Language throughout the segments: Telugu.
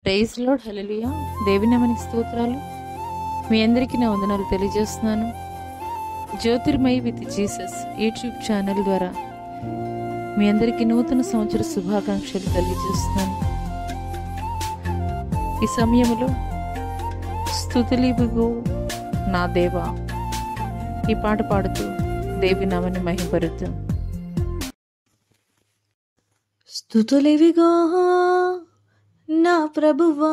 ప్రైజ్ లార్డ్, హల్లెలూయా. దేవుని నామానికి స్తోత్రాలు. మీ అందరికీ నా వందనాలు తెలియజేస్తున్నాను. Jyothirmayi with Jesus YouTube channel ద్వారా మీ అందరికీ నూతన సంవత్సర శుభాకాంక్షలు తెలియజేస్తున్నాను. ఈ సమయంలో స్తుతులివిగో నా దేవా ఈ పాట పాడుతూ దేవుని నామాన్ని మహిమపరుద్దాం. స్తుతులివిగో నా ప్రభువా,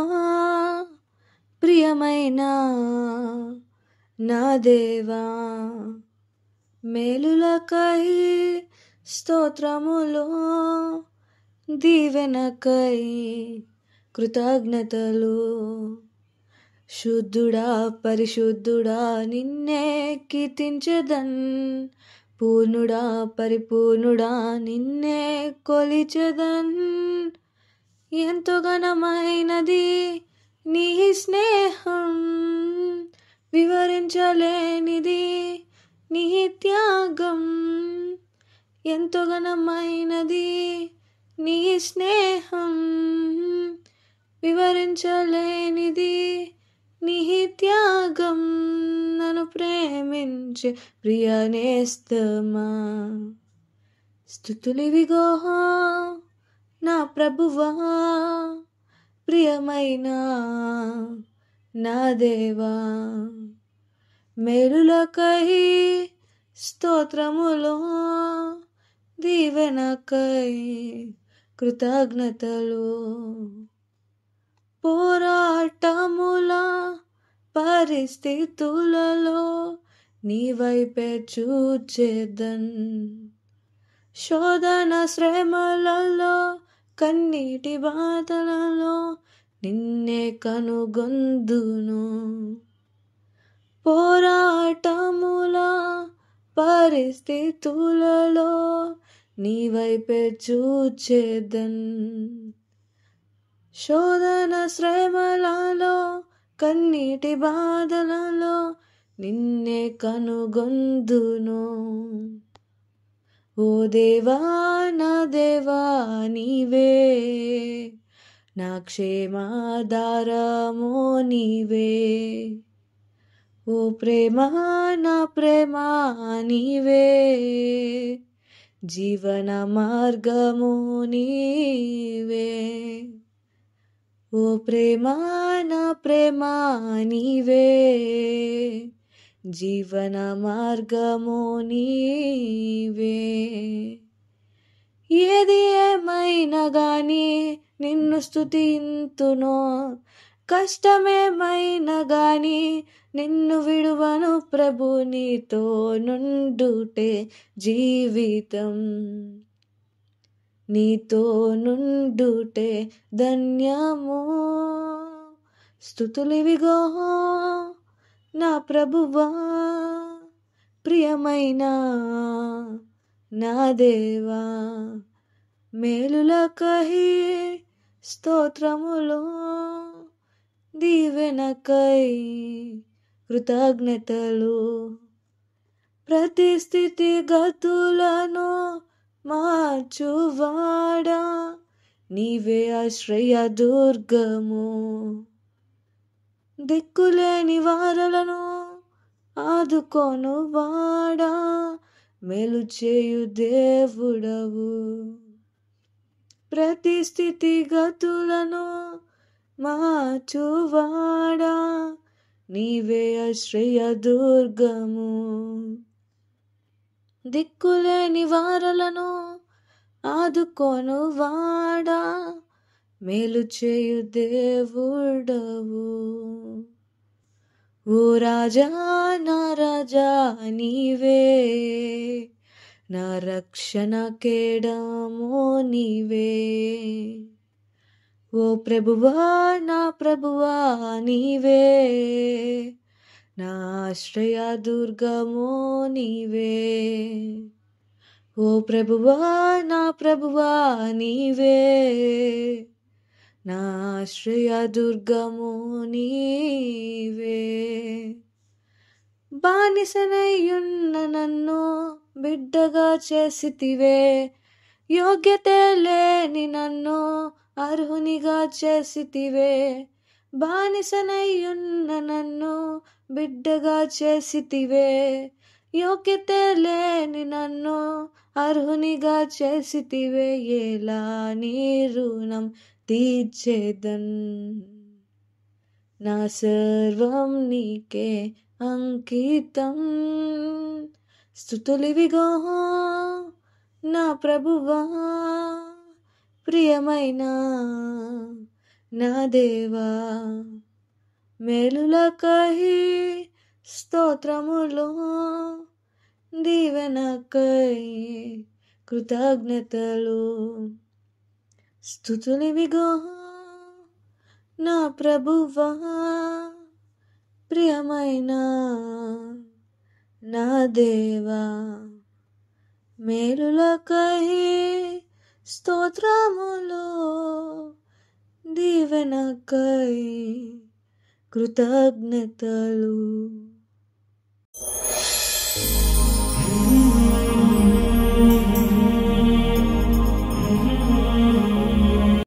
ప్రియమైన నా దేవా, మేలులకై స్తోత్రములో, దీవెనకై కృతజ్ఞతలు. శుద్ధుడా పరిశుద్ధుడా నిన్నే కీర్తించెదన్, పూర్ణుడా పరిపూర్ణుడా నిన్నే కొలిచెదన్. ఎంతో ఘనమైనది నీ స్నేహం, వివరించలేనిది నీ త్యాగం. ఎంతో ఘనమైనది నీ స్నేహం, వివరించలేనిది నీ త్యాగం. నన్ను ప్రేమించే ప్రియ నేస్తమా, స్తుతులివిగో నా ప్రభువా, ప్రియమైన నా దేవా, మేలులకై స్తోత్రములో, దీవెనకై కృతజ్ఞతలు. పోరాటముల పరిస్థితులలో నీ వైపే చూచెదన్, శోధన శ్రమలలో కన్నీటి బాధలలో నిన్నే కనుగొందును. పోరాటముల పరిస్థితులలో నీ వైపే చూచెదన్, శోధన శ్రమలలో కన్నీటి బాధలలో నిన్నే కనుగొందును. ఓ దేవా నా దేవా నీవే, నా క్షేమాధారము నీవే. ఓ ప్రేమ నా ప్రేమ నీవే, జీవన మార్గము నీవే. ఓ ప్రేమ నా ప్రేమ నీవే, జీవన మార్గము నీవే. ఏది ఏమైనా గాని నిన్ను స్తుతింతును, కష్టమేమైనా గాని నిన్ను విడువను ప్రభు. నీతో నుండుటే జీవితం, నీతో నుండుటే ధన్యము. స్తుతులివిగో నా ప్రభువా, ప్రియమైన నా దేవా, మేలులకై స్తోత్రములో, దీవెనకై కృతజ్ఞతలు. ప్రతి స్థితి గతులను మార్చువాడా, నీవే ఆశ్రయ దుర్గము. దిక్కులేని వారలను ఆదుకొను వాడా, మేలు చేయు దేవుడవు. ప్రతి స్థితి గతులను మార్చువాడా, నీవే ఆశ్రయ దుర్గము. దిక్కులేని వారలను ఆదుకొను వాడా, మేలు చేయు దేవుడవు. ఓ రాజా నా రాజా నీవే, నా రక్షణ కేడము నీవే. ఓ ప్రభువా నా ప్రభువా నీవే, నా ఆశ్రయ దుర్గము నీవే. ఓ ప్రభువా నా ప్రభువా నీవే, నా ఆశ్రయ దుర్గము నీవే. బానిసనయ్యున్న నన్ను బిడ్డగా చేసితివే, యోగ్యత లేని నన్ను అర్హునిగా చేసితివే. బానిసనయ్యున్న నన్ను బిడ్డగా చేసితివే. యోగ్యత లేని నన్ను అర్హునిగా చేసితివే. ఎలా నీ రుణం తీర్చేదన్. నా సర్వం నీకే అంకితం. స్తుతులివిగో నా ప్రభువా, ప్రియమైన నా దేవా. మేలులకై స్తోత్రములు, దీవెనకై కృతజ్ఞతలు. స్తుతులివిగో నా ప్రభువా, ప్రియమైన నా దేవా. మేలులకై స్తోత్రములు, దీవెనకై కృతజ్ఞతలు.